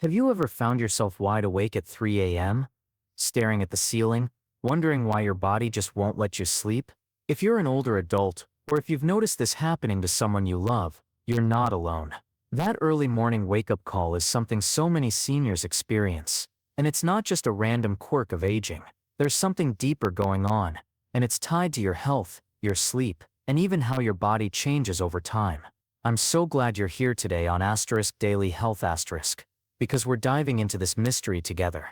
Have you ever found yourself wide awake at 3 a.m., staring at the ceiling, wondering why your body just won't let you sleep? If you're an older adult, or if you've noticed this happening to someone you love, you're not alone. That early morning wake-up call is something so many seniors experience. And it's not just a random quirk of aging. There's something deeper going on, and it's tied to your health, your sleep, and even how your body changes over time. I'm so glad you're here today on Daily Health because we're diving into this mystery together.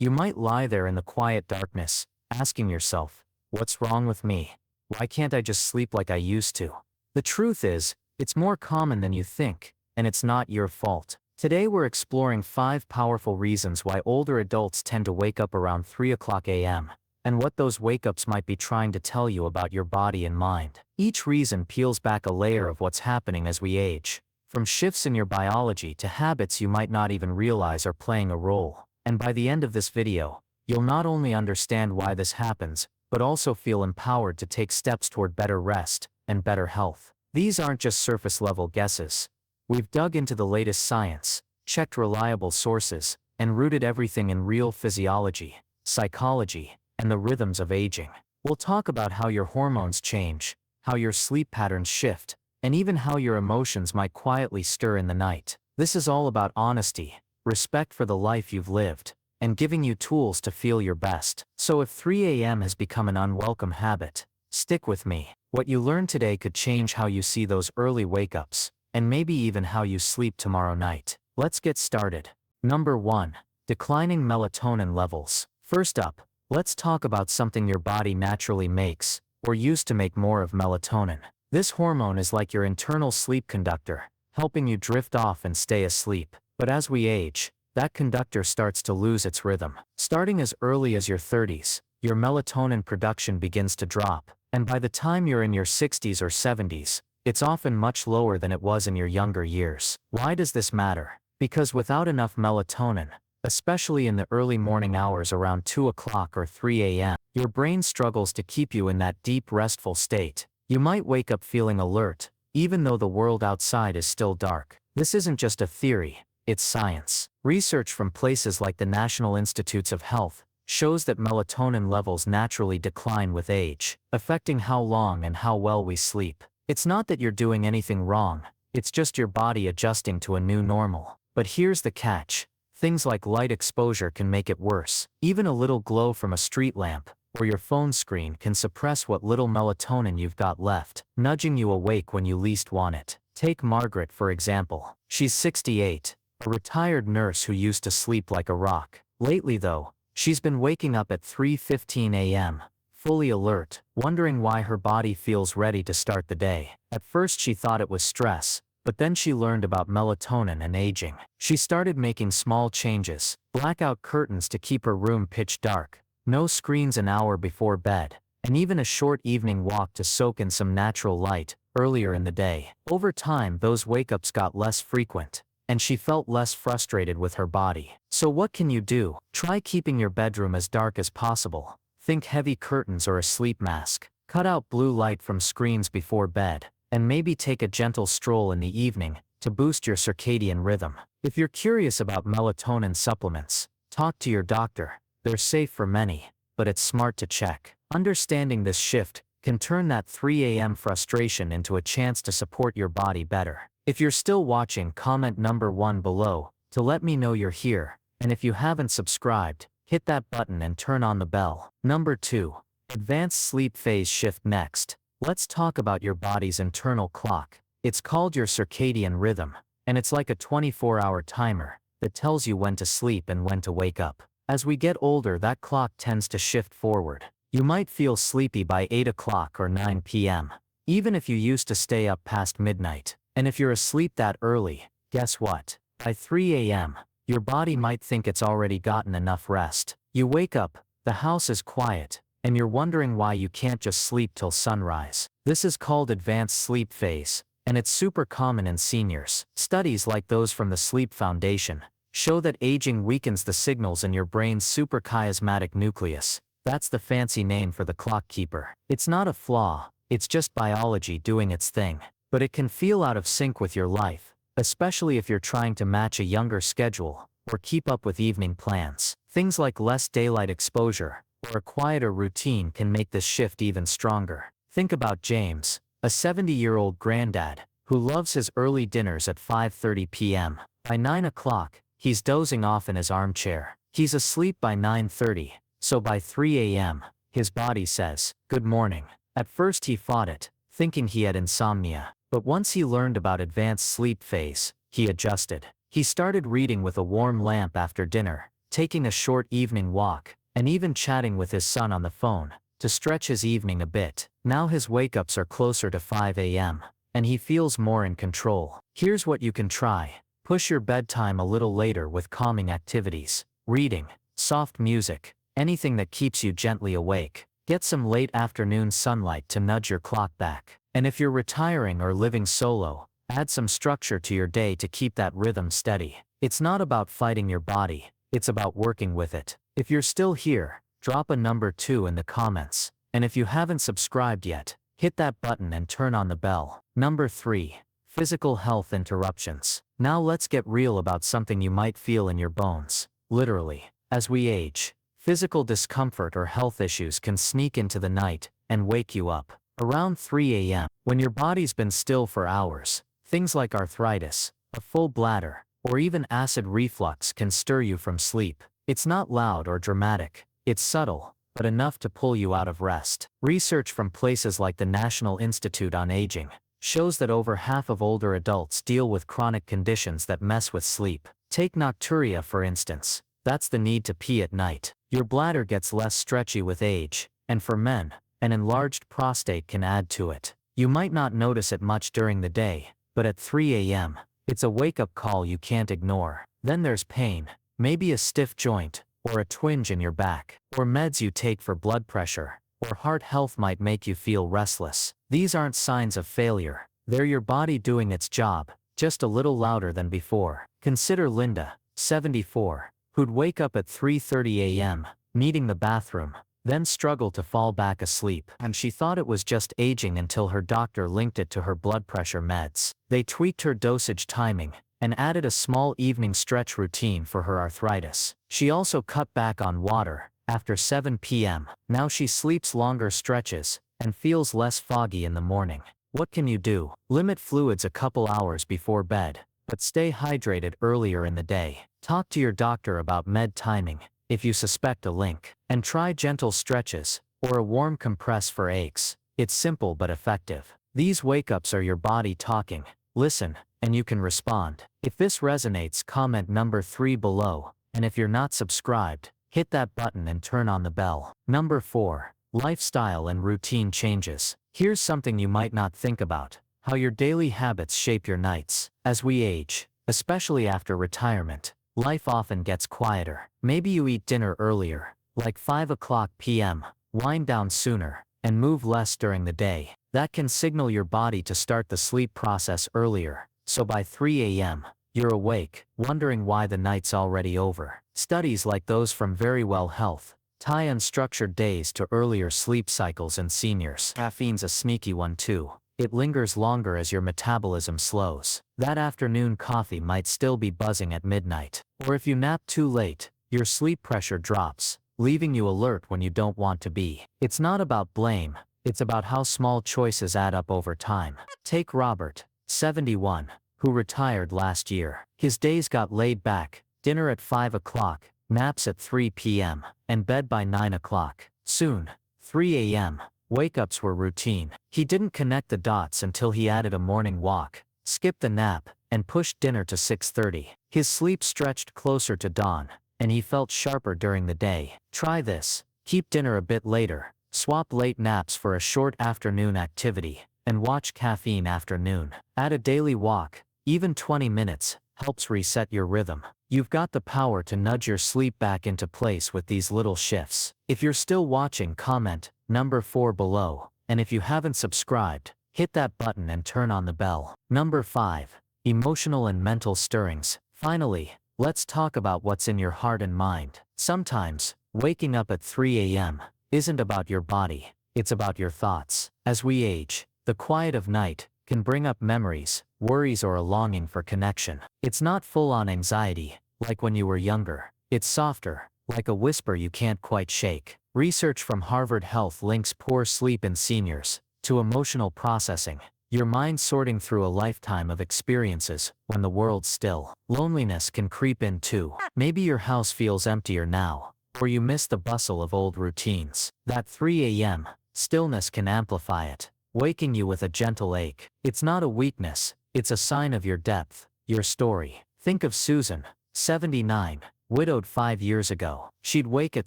You might lie there in the quiet darkness, asking yourself, what's wrong with me? Why can't I just sleep like I used to? The truth is, it's more common than you think, and it's not your fault. Today we're exploring 5 powerful reasons why older adults tend to wake up around 3 o'clock a.m., and what those wake-ups might be trying to tell you about your body and mind. Each reason peels back a layer of what's happening as we age, from shifts in your biology to habits you might not even realize are playing a role. And by the end of this video, you'll not only understand why this happens, but also feel empowered to take steps toward better rest and better health. These aren't just surface-level guesses. We've dug into the latest science, checked reliable sources, and rooted everything in real physiology, psychology, and the rhythms of aging. We'll talk about how your hormones change, how your sleep patterns shift, and even how your emotions might quietly stir in the night. This is all about honesty, respect for the life you've lived, and giving you tools to feel your best. So if 3 a.m. has become an unwelcome habit, stick with me. What you learn today could change how you see those early wake-ups, and maybe even how you sleep tomorrow night. Let's get started. Number 1. Declining melatonin levels. First up, let's talk about something your body naturally makes, or used to make more of: melatonin. This hormone is like your internal sleep conductor, helping you drift off and stay asleep. But as we age, that conductor starts to lose its rhythm. Starting as early as your 30s, your melatonin production begins to drop, and by the time you're in your 60s or 70s, it's often much lower than it was in your younger years. Why does this matter? Because without enough melatonin, especially in the early morning hours around 2 o'clock or 3 a.m., your brain struggles to keep you in that deep, restful state. You might wake up feeling alert, even though the world outside is still dark. This isn't just a theory, it's science. Research from places like the National Institutes of Health shows that melatonin levels naturally decline with age, affecting how long and how well we sleep. It's not that you're doing anything wrong, it's just your body adjusting to a new normal. But here's the catch. Things like light exposure can make it worse. Even a little glow from a street lamp or your phone screen can suppress what little melatonin you've got left, nudging you awake when you least want it. Take Margaret, for example. She's 68, a retired nurse who used to sleep like a rock. Lately though, she's been waking up at 3:15 a.m., fully alert, wondering why her body feels ready to start the day. At first she thought it was stress, but then she learned about melatonin and aging. She started making small changes: blackout curtains to keep her room pitch dark, no screens an hour before bed, and even a short evening walk to soak in some natural light earlier in the day. Over time, those wake-ups got less frequent, and she felt less frustrated with her body. So what can you do? Try keeping your bedroom as dark as possible. Think heavy curtains or a sleep mask. Cut out blue light from screens before bed, and maybe take a gentle stroll in the evening to boost your circadian rhythm. If you're curious about melatonin supplements, talk to your doctor. They're safe for many, but it's smart to check. Understanding this shift can turn that 3 a.m. frustration into a chance to support your body better. If you're still watching, comment number 1 below to let me know you're here, and if you haven't subscribed, hit that button and turn on the bell. Number 2. Advanced sleep phase shift. Next, let's talk about your body's internal clock. It's called your circadian rhythm, and it's like a 24-hour timer that tells you when to sleep and when to wake up. As we get older, that clock tends to shift forward. You might feel sleepy by 8 o'clock or 9 p.m., even if you used to stay up past midnight. And if you're asleep that early, guess what? By 3 a.m., your body might think it's already gotten enough rest. You wake up, the house is quiet, and you're wondering why you can't just sleep till sunrise. This is called advanced sleep phase, and it's super common in seniors. Studies like those from the Sleep Foundation show that aging weakens the signals in your brain's suprachiasmatic nucleus. That's the fancy name for the clock keeper. It's not a flaw, it's just biology doing its thing. But it can feel out of sync with your life, especially if you're trying to match a younger schedule or keep up with evening plans. Things like less daylight exposure or a quieter routine can make this shift even stronger. Think about James, a 70-year-old granddad who loves his early dinners at 5:30 p.m. By 9 o'clock, he's dozing off in his armchair. He's asleep by 9:30, so by 3 a.m., his body says, "Good morning." At first he fought it, thinking he had insomnia. But once he learned about advanced sleep phase, he adjusted. He started reading with a warm lamp after dinner, taking a short evening walk, and even chatting with his son on the phone to stretch his evening a bit. Now his wake-ups are closer to 5 a.m., and he feels more in control. Here's what you can try. Push your bedtime a little later with calming activities, reading, soft music, anything that keeps you gently awake. Get some late afternoon sunlight to nudge your clock back. And if you're retiring or living solo, add some structure to your day to keep that rhythm steady. It's not about fighting your body, it's about working with it. If you're still here, drop a number 2 in the comments. And if you haven't subscribed yet, hit that button and turn on the bell. Number 3. Physical health interruptions. Now let's get real about something you might feel in your bones. Literally. As we age, physical discomfort or health issues can sneak into the night and wake you up. Around 3 a.m., when your body's been still for hours, things like arthritis, a full bladder, or even acid reflux can stir you from sleep. It's not loud or dramatic, it's subtle, but enough to pull you out of rest. Research from places like the National Institute on Aging shows that over half of older adults deal with chronic conditions that mess with sleep. Take nocturia for instance. That's the need to pee at night. Your bladder gets less stretchy with age, and for men, an enlarged prostate can add to it. You might not notice it much during the day, but at 3 a.m., it's a wake-up call you can't ignore. Then there's pain, maybe a stiff joint, or a twinge in your back, or meds you take for blood pressure, or heart health might make you feel restless. These aren't signs of failure. They're your body doing its job, just a little louder than before. Consider Linda, 74, who'd wake up at 3:30 a.m., needing the bathroom, then struggle to fall back asleep. And she thought it was just aging until her doctor linked it to her blood pressure meds. They tweaked her dosage timing and added a small evening stretch routine for her arthritis. She also cut back on water after 7 p.m. Now she sleeps longer stretches and feels less foggy in the morning. What can you do? Limit fluids a couple hours before bed, but stay hydrated earlier in the day. Talk to your doctor about med timing if you suspect a link, and try gentle stretches or a warm compress for aches. It's simple but effective. These wake-ups are your body talking. Listen, and you can respond. If this resonates, comment number 3 below, and if you're not subscribed, hit that button and turn on the bell. Number 4. Lifestyle and routine changes. Here's something you might not think about: how your daily habits shape your nights. As we age, especially after retirement, life often gets quieter. Maybe you eat dinner earlier, like 5 o'clock p.m., wind down sooner, and move less during the day. That can signal your body to start the sleep process earlier, so by 3 a.m., you're awake, wondering why the night's already over. Studies like those from Very Well Health tie unstructured days to earlier sleep cycles in seniors. Caffeine's a sneaky one too. It lingers longer as your metabolism slows. That afternoon coffee might still be buzzing at midnight. Or if you nap too late, your sleep pressure drops, leaving you alert when you don't want to be. It's not about blame, it's about how small choices add up over time. Take Robert, 71, who retired last year. His days got laid back: dinner at 5 o'clock, naps at 3 p.m., and bed by 9 o'clock. Soon, 3 a.m., wake-ups were routine. He didn't connect the dots until he added a morning walk, skipped the nap, and pushed dinner to 6:30. His sleep stretched closer to dawn, and he felt sharper during the day. Try this. Keep dinner a bit later, swap late naps for a short afternoon activity, and watch caffeine afternoon. Add a daily walk, even 20 minutes, helps reset your rhythm. You've got the power to nudge your sleep back into place with these little shifts. If you're still watching, comment number 4 below, and if you haven't subscribed, hit that button and turn on the bell. Number 5. Emotional and mental stirrings. Finally, let's talk about what's in your heart and mind. Sometimes, waking up at 3 a.m. isn't about your body, it's about your thoughts. As we age, the quiet of night can bring up memories, worries, or a longing for connection. It's not full-on anxiety, like when you were younger. It's softer, like a whisper you can't quite shake. Research from Harvard Health links poor sleep in seniors to emotional processing, your mind sorting through a lifetime of experiences when the world's still. Loneliness can creep in too. Maybe your house feels emptier now, or you miss the bustle of old routines. That 3 a.m. stillness can amplify it, waking you with a gentle ache. It's not a weakness, it's a sign of your depth, your story. Think of Susan, 79, widowed 5 years ago. She'd wake at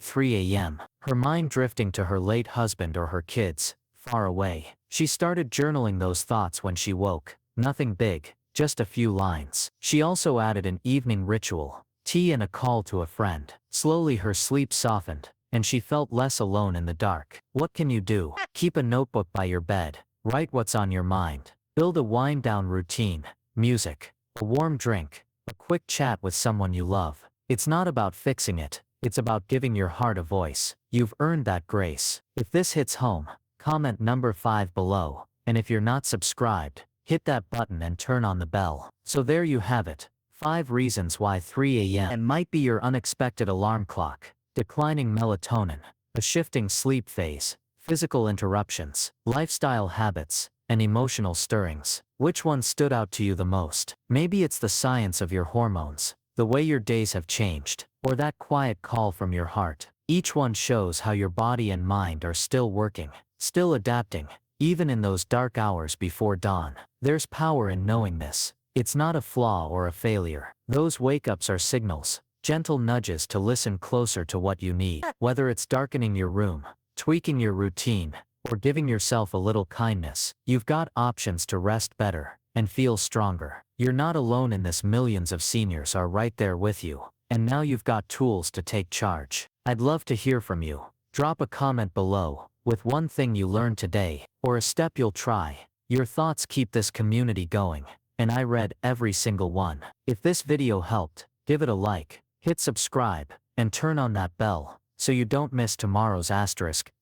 3 a.m., her mind drifting to her late husband or her kids, far away. She started journaling those thoughts when she woke. Nothing big, just a few lines. She also added an evening ritual, tea and a call to a friend. Slowly her sleep softened, and she felt less alone in the dark. What can you do? Keep a notebook by your bed. Write what's on your mind. Build a wind-down routine. Music, a warm drink, a quick chat with someone you love. It's not about fixing it, it's about giving your heart a voice. You've earned that grace. If this hits home, comment number 5 below, and if you're not subscribed, hit that button and turn on the bell. So there you have it, 5 reasons why 3 a.m. might be your unexpected alarm clock. Declining melatonin, a shifting sleep phase, physical interruptions, lifestyle habits, and emotional stirrings. Which one stood out to you the most? Maybe it's the science of your hormones, the way your days have changed, or that quiet call from your heart. Each one shows how your body and mind are still working, still adapting, even in those dark hours before dawn. There's power in knowing this. It's not a flaw or a failure. Those wake-ups are signals, gentle nudges to listen closer to what you need. Whether it's darkening your room, tweaking your routine, or giving yourself a little kindness, you've got options to rest better and feel stronger. You're not alone in this. Millions of seniors are right there with you, and now you've got tools to take charge. I'd love to hear from you. Drop a comment below with one thing you learned today, or a step you'll try. Your thoughts keep this community going, and I read every single one. If this video helped, give it a like, hit subscribe, and turn on that bell, so you don't miss tomorrow's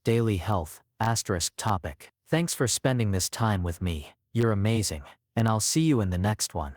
daily health topic. Thanks for spending this time with me. You're amazing, and I'll see you in the next one.